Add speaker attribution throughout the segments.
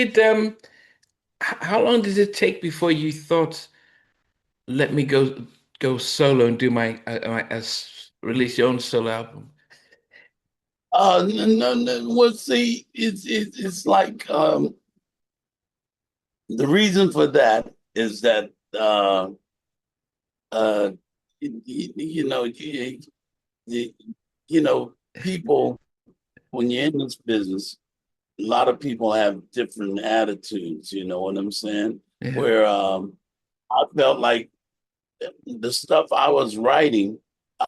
Speaker 1: did how long did it take before you thought, let me go solo and do release your own solo album?
Speaker 2: No, no. Well, see, it's like the reason for that is that uh, you know, you, you know, people when you're in this business, a lot of people have different attitudes. You know what I'm saying?
Speaker 1: Yeah.
Speaker 2: Where I felt like the stuff I was writing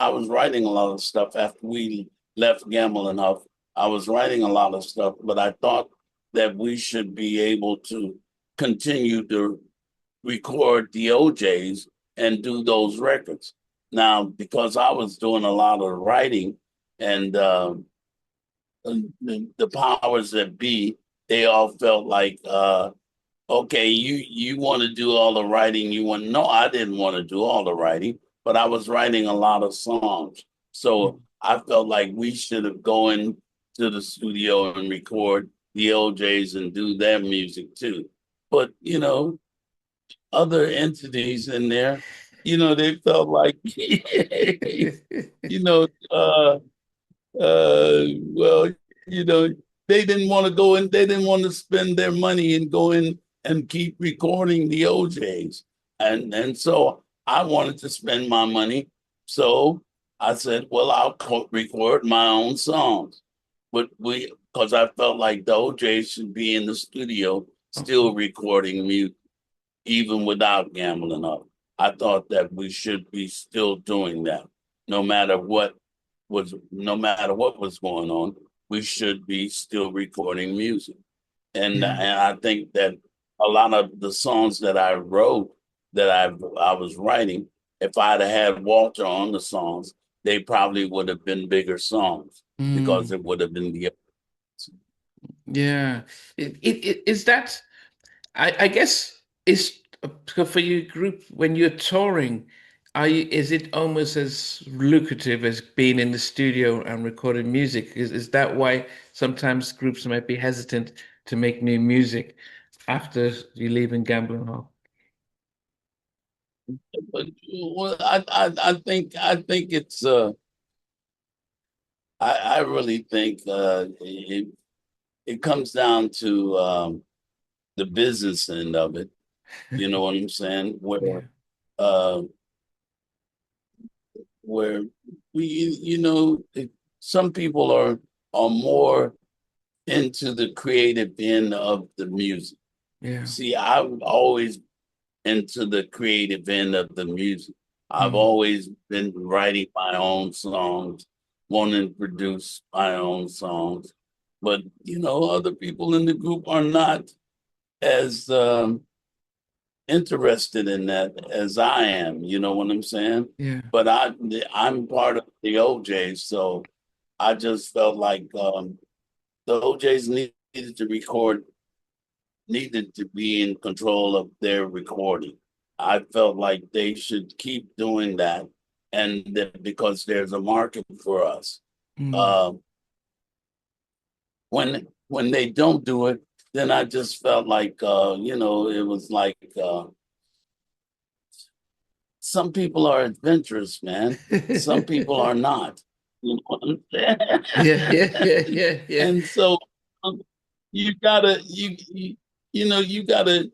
Speaker 2: a lot of stuff after we left Gamble and Huff. I was writing a lot of stuff, but I thought that we should be able to continue to record the OJs and do those records. Now, because I was doing a lot of writing and the powers that be, they all felt like okay, you want to do all the writing. You want no, I didn't want to do all the writing, but I was writing a lot of songs. So I felt like we should have gone to the studio and record the OJs and do their music too. But other entities in there, they felt like you know, well, you know, they didn't want to go in, they didn't want to spend their money and go in and keep recording the OJs. And so I wanted to spend my money. So I said, well, record my own songs. But because I felt like the OJs should be in the studio still recording music, even without gambling up. I thought that we should be still doing that, no matter what no matter what was going on, we should be still recording music.
Speaker 1: Yeah.
Speaker 2: And I think that a lot of the songs that I wrote that I was writing, if I'd have had Walter on the songs, they probably would have been bigger songs because
Speaker 1: Mm,
Speaker 2: it would have been the
Speaker 1: yeah. Is that I guess is for your group when you're touring, is it almost as lucrative as being in the studio and recording music? Is that why sometimes groups might be hesitant to make new music after you leave in gambling hall?
Speaker 2: but well, I think it's I really think it comes down to the business end of it. You know what I'm saying?
Speaker 1: Yeah.
Speaker 2: Uh, where we, some people are more into the creative end of the music.
Speaker 1: Yeah.
Speaker 2: See, I've always into the creative end of the music. I've
Speaker 1: Mm,
Speaker 2: always been writing my own songs, wanting to produce my own songs. But other people in the group are not as interested in that as I am. You know what I'm saying?
Speaker 1: yeah.
Speaker 2: But I'm part of the OJs, so I just felt like the OJs needed to be in control of their recording. I felt like they should keep doing that, and that because there's a market for us.
Speaker 1: Mm,
Speaker 2: Um, when they don't do it, then I just felt like it was like some people are adventurous, man. Some people are not. You know what I'm
Speaker 1: yeah, yeah, yeah,
Speaker 2: saying?
Speaker 1: yeah, yeah.
Speaker 2: And so um, you gotta you gotta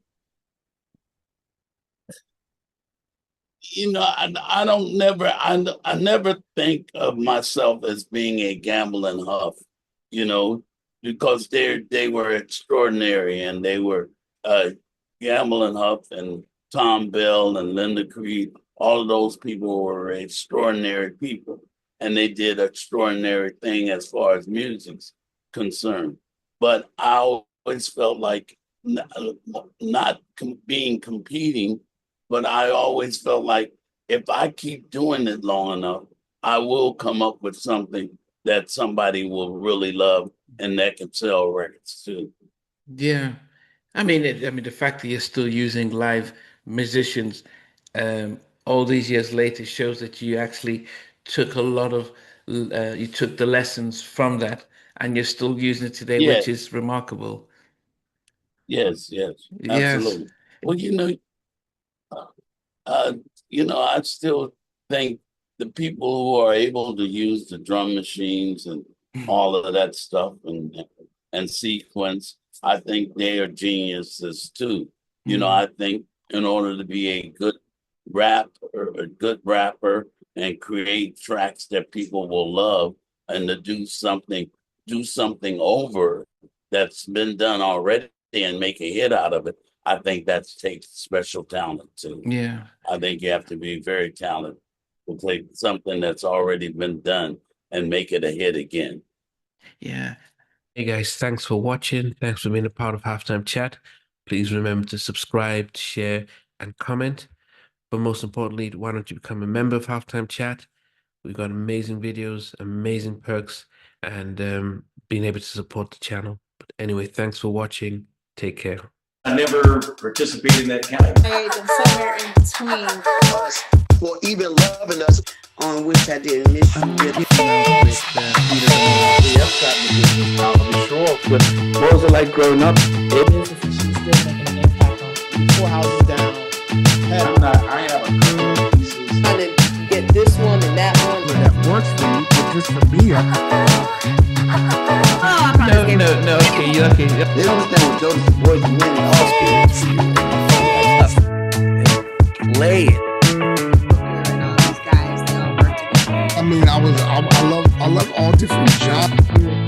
Speaker 2: I don't never I never think of myself as being a gambling huff, you know, because they were extraordinary and they were uh gambling huff and Tom Bell and Linda Creed, all of those people were extraordinary people and they did extraordinary thing as far as music's concerned. But I always felt like not being competing, but I always felt like if I keep doing it long enough, I will come up with something that somebody will really love and that can sell records too.
Speaker 1: Yeah. I mean, the fact that you're still using live musicians, all these years later shows that you actually took a lot of, you took the lessons from that and you're still using it today,
Speaker 2: Yeah,
Speaker 1: which is remarkable.
Speaker 2: Yes, yes,
Speaker 1: Yes.
Speaker 2: absolutely. Well, uh, I still think the people who are able to use the drum machines and all of that stuff and sequence, I think they are geniuses too. I think in order to be a good rapper and create tracks that people will love and to do something over that's been done already and make a hit out of it, I think that takes special talent too.
Speaker 1: Yeah.
Speaker 2: I think you have to be very talented to take something that's already been done and make it a hit again.
Speaker 1: Yeah. Hey guys, thanks for watching. Thanks for being a part of Halftime Chat. Please remember to subscribe, share, and comment. But most importantly, why don't you become a member of Halftime Chat? We've got amazing videos, amazing perks, and being able to support the channel. But anyway, thanks for watching. Take care.
Speaker 3: I never participated in that category.
Speaker 4: And somewhere in between.
Speaker 5: For even loving us, on which I didn't miss you with.
Speaker 1: What was it like growing up?
Speaker 6: She's still making an impact on 4 houses down.
Speaker 3: I have a couple of pieces.
Speaker 4: Trying to get this one and that one.
Speaker 7: That works for me, but just for me,
Speaker 1: No. Okay.
Speaker 5: They understand what Joseph Boys and Winnie all
Speaker 1: Play it.
Speaker 4: And all these guys, they all work together.
Speaker 7: I mean, I love all different genres.